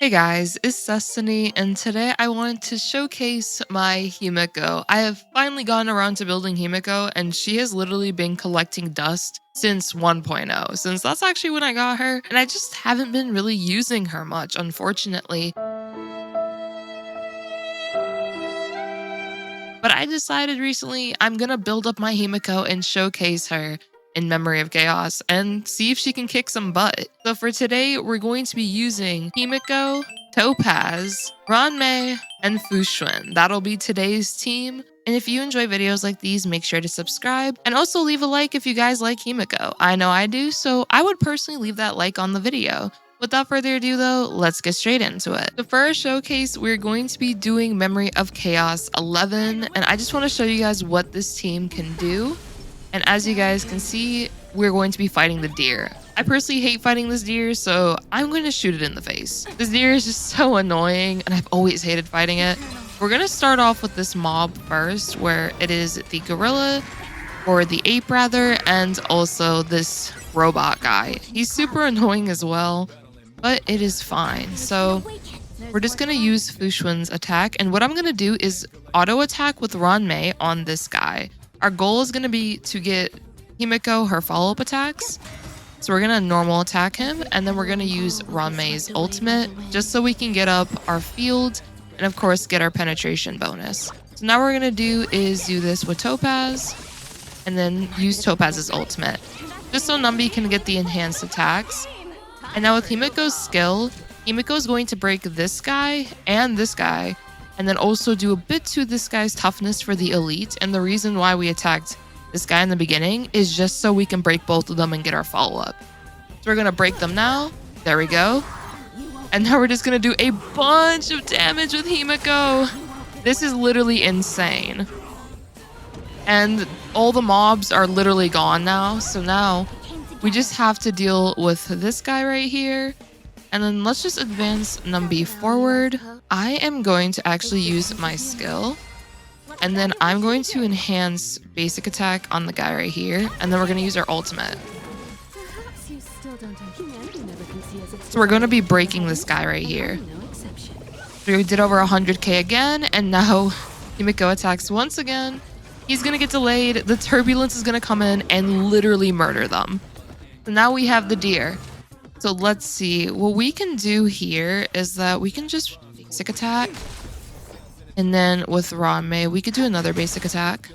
Hey guys, it's Destiny, and today I wanted to showcase my Himeko. I have finally gotten around to building Himeko, and she has literally been collecting dust since 1.0, since that's actually when I got her, and I just haven't been really using her much, unfortunately. But I decided recently I'm gonna build up my Himeko and showcase her in Memory of Chaos and see if she can kick some butt. So for today, we're going to be using Himeko, Topaz, Ruan Mei, and Fu Xuan. That'll be today's team. And if you enjoy videos like these, make sure to subscribe and also leave a like if you guys like Himeko. I know I do, so I would personally leave that like on the video. Without further ado though, let's get straight into it. So for our showcase, we're going to be doing Memory of Chaos 11, and I just want to show you guys what this team can do. And as you guys can see, we're going to be fighting the deer. I personally hate fighting this deer, so I'm going to shoot it in the face. This deer is just so annoying, and I've always hated fighting it. We're going to start off with this mob first, where it is the gorilla, or the ape rather, and also this robot guy. He's super annoying as well, but it is fine. So we're just going to use Fu Xuan's attack, and what I'm going to do is auto attack with Ruan Mei on this guy. Our goal is going to be to get Himeko her follow-up attacks. So we're going to normal attack him, and then we're going to use Ruan Mei's ultimate just so we can get up our field and of course get our penetration bonus. So now what we're going to do is do this with Topaz and then use Topaz's ultimate just so Numby can get the enhanced attacks. And now with Himeko's skill, Himeko is going to break this guy and this guy, and then also do a bit to this guy's toughness for the elite. And the reason why we attacked this guy in the beginning is just so we can break both of them and get our follow-up. So we're going to break them now. There we go. And now we're just going to do a bunch of damage with Himeko. This is literally insane. And all the mobs are literally gone now. So now we just have to deal with this guy right here. And then let's just advance Numby forward. I am going to actually use my skill. And then I'm going to enhance basic attack on the guy right here. And then we're going to use our ultimate. So we're going to be breaking this guy right here. So we did over 100k again. And now Himeko attacks once again. He's going to get delayed. The turbulence is going to come in and literally murder them. So now we have the deer. So let's see. What we can do here is that we can just basic attack. And then with Ruan Mei, we could do another basic attack.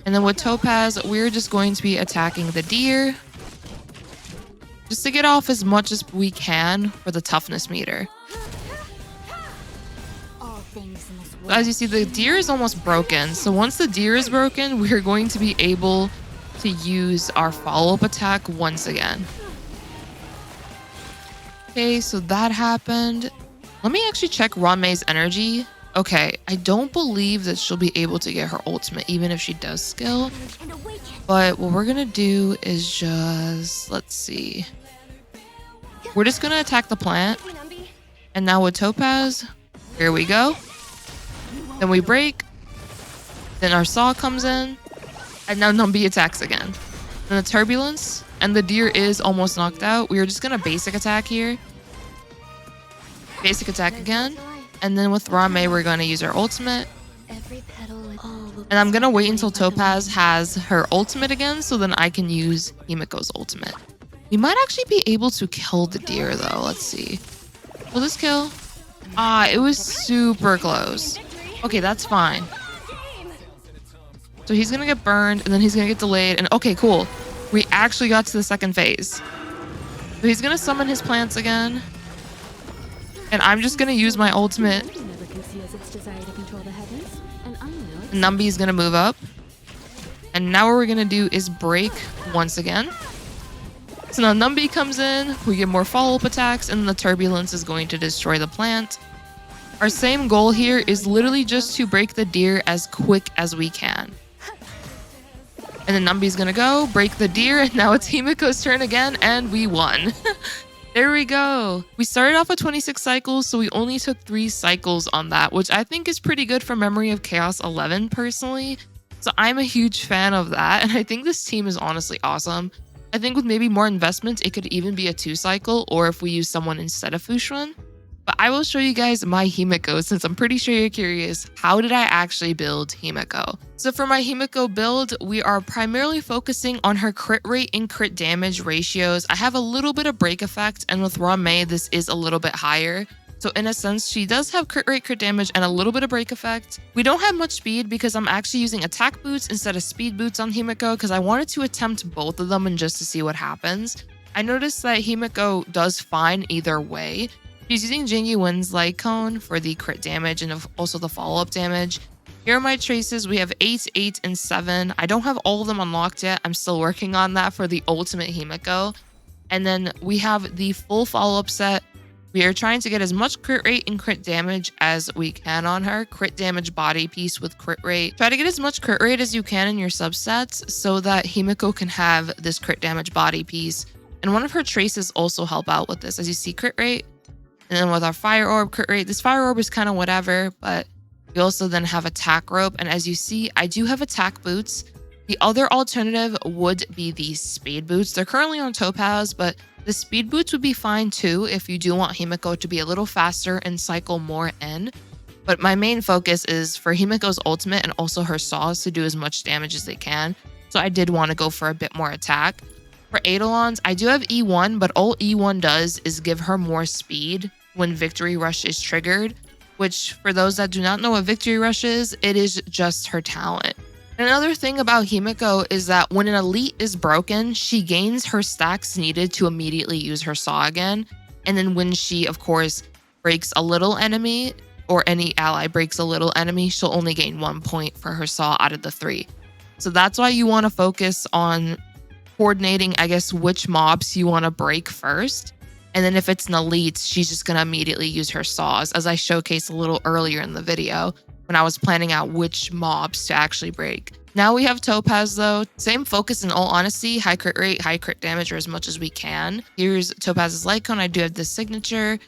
And then with Topaz, we're just going to be attacking the deer. Just to get off as much as we can for the toughness meter. As you see, the deer is almost broken. So once the deer is broken, we're going to be able to use our follow-up attack once again. Okay, so that happened. Let me actually check Ruan Mei's energy. Okay, I don't believe that she'll be able to get her ultimate even if she does skill. But what we're going to do is just, let's see. We're just going to attack the plant. And now with Topaz, here we go. Then we break. Then our saw comes in. And now Numby attacks again. Then the turbulence. And the deer is almost knocked out. We are just going to basic attack here. Basic attack again. And then with Ruan Mei, we're going to use our ultimate. And I'm going to wait until Topaz has her ultimate again, so then I can use Himeko's ultimate. We might actually be able to kill the deer, though. Let's see. Will this kill? Ah, it was super close. Okay, that's fine. So he's going to get burned, and then he's going to get delayed. And okay, cool. We actually got to the second phase. So he's going to summon his plants again. And I'm just going to use my ultimate. Numby's going to move up. And now what we're going to do is break once again. So now Numby comes in. We get more follow-up attacks. And the turbulence is going to destroy the plant. Our same goal here is literally just to break the deer as quick as we can. And then Numby's going to go, break the deer, and now it's Himeko's turn again, and we won. There we go. We started off with 26 cycles, so we only took 3 cycles on that, which I think is pretty good for Memory of Chaos 11, personally. So I'm a huge fan of that, and I think this team is honestly awesome. I think with maybe more investment, it could even be a 2-cycle, or if we use someone instead of Fu Xuan. But I will show you guys my Himeko since I'm pretty sure you're curious, how did I actually build Himeko? So for my Himeko build, we are primarily focusing on her crit rate and crit damage ratios. I have a little bit of break effect, and with Ruan Mei, this is a little bit higher. So in a sense, she does have crit rate, crit damage, and a little bit of break effect. We don't have much speed because I'm actually using attack boots instead of speed boots on Himeko because I wanted to attempt both of them and just to see what happens. I noticed that Himeko does fine either way. She's using Tingyun's light cone for the crit damage and also the follow-up damage. Here are my traces. We have 8, 8, and 7. I don't have all of them unlocked yet. I'm still working on that for the ultimate Himeko. And then we have the full follow-up set. We are trying to get as much crit rate and crit damage as we can on her. Crit damage body piece with crit rate. Try to get as much crit rate as you can in your subsets so that Himeko can have this crit damage body piece. And one of her traces also help out with this. As you see, crit rate. And then with our fire orb crit rate, this fire orb is kind of whatever, but we also then have attack rope. And as you see, I do have attack boots. The other alternative would be these speed boots. They're currently on Topaz, but the speed boots would be fine too if you do want Himeko to be a little faster and cycle more in. But my main focus is for Himeko's ultimate and also her saws to do as much damage as they can. So I did want to go for a bit more attack. For Eidolons, I do have E1, but all E1 does is give her more speed when Victory Rush is triggered, which for those that do not know what Victory Rush is, it is just her talent. Another thing about Himeko is that when an elite is broken, she gains her stacks needed to immediately use her saw again. And then when she, of course, breaks a little enemy or any ally breaks a little enemy, she'll only gain 1 point for her saw out of the 3. So that's why you want to focus on coordinating, I guess, which mobs you want to break first. And then if it's an elite, she's just going to immediately use her saws, as I showcased a little earlier in the video when I was planning out which mobs to actually break. Now we have Topaz though. Same focus in all honesty, high crit rate, high crit damage, or as much as we can. Here's Topaz's light cone. I do have this signature.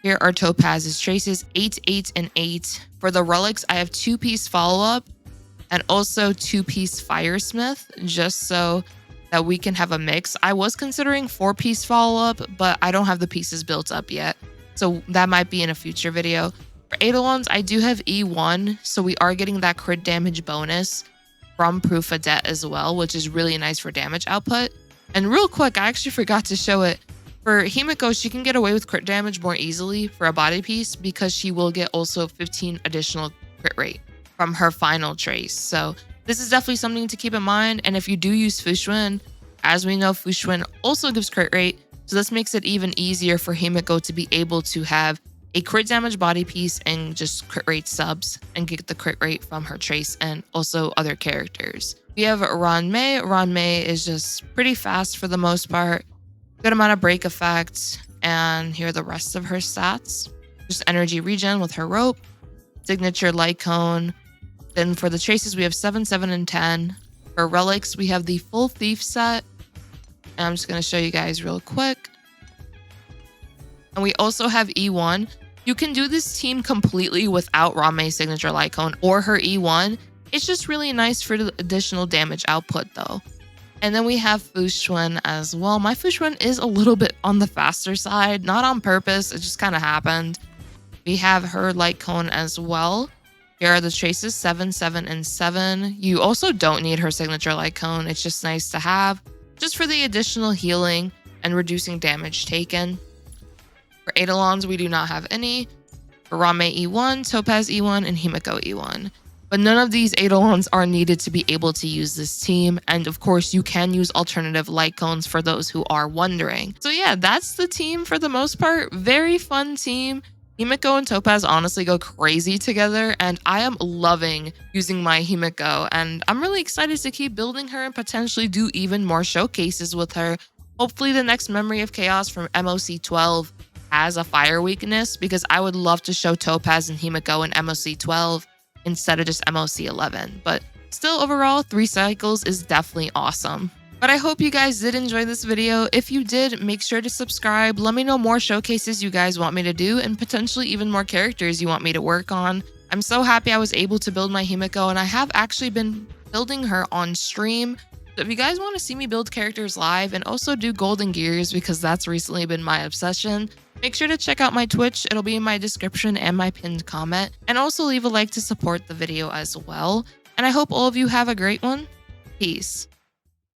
Here are Topaz's traces, 8, 8, and 8. For the relics, I have 2-piece follow-up and also 2-piece firesmith, just so that we can have a mix. I was considering 4-piece follow-up, but I don't have the pieces built up yet. So that might be in a future video. For Eidolons, I do have E1, so we are getting that crit damage bonus from Proof of Debt as well, which is really nice for damage output. And real quick, I actually forgot to show it. For Himeko, she can get away with crit damage more easily for a body piece because she will get also 15 additional crit rate from her final trace. So this is definitely something to keep in mind. And if you do use Fu Xuan, as we know, Fu Xuan also gives crit rate. So this makes it even easier for Himeko to be able to have a crit damage body piece and just crit rate subs and get the crit rate from her trace and also other characters. We have Ruan Mei. Ruan Mei is just pretty fast for the most part. Good amount of break effect. And here are the rest of her stats. Just energy regen with her rope. Signature light cone. Then for the traces, we have 7, 7, and 10. For relics, we have the full thief set. And I'm just going to show you guys real quick. And we also have E1. You can do this team completely without Ruan Mei's signature light cone or her E1. It's just really nice for the additional damage output though. And then we have Fu Xuan as well. My Fu Xuan is a little bit on the faster side, not on purpose. It just kind of happened. We have her light cone as well. Here are the traces, 7, 7, and 7. You also don't need her signature light cone. It's just nice to have just for the additional healing and reducing damage taken. For Eidolons, we do not have any. For Ruan Mei E1, Topaz E1, and Himeko E1. But none of these Eidolons are needed to be able to use this team. And of course, you can use alternative light cones for those who are wondering. So yeah, that's the team for the most part. Very fun team. Himeko and Topaz honestly go crazy together, and I am loving using my Himeko, and I'm really excited to keep building her and potentially do even more showcases with her. Hopefully the next Memory of Chaos from MOC 12 has a fire weakness, because I would love to show Topaz and Himeko in MOC 12 instead of just MOC 11. But still, overall, 3 cycles is definitely awesome. But I hope you guys did enjoy this video. If you did, make sure to subscribe. Let me know more showcases you guys want me to do and potentially even more characters you want me to work on. I'm so happy I was able to build my Himeko, and I have actually been building her on stream So if you guys want to see me build characters live and also do golden gears because that's recently been my obsession, make sure to check out my Twitch. It'll be in my description and my pinned comment. And also leave a like to support the video as well. And I hope all of you have a great one. Peace.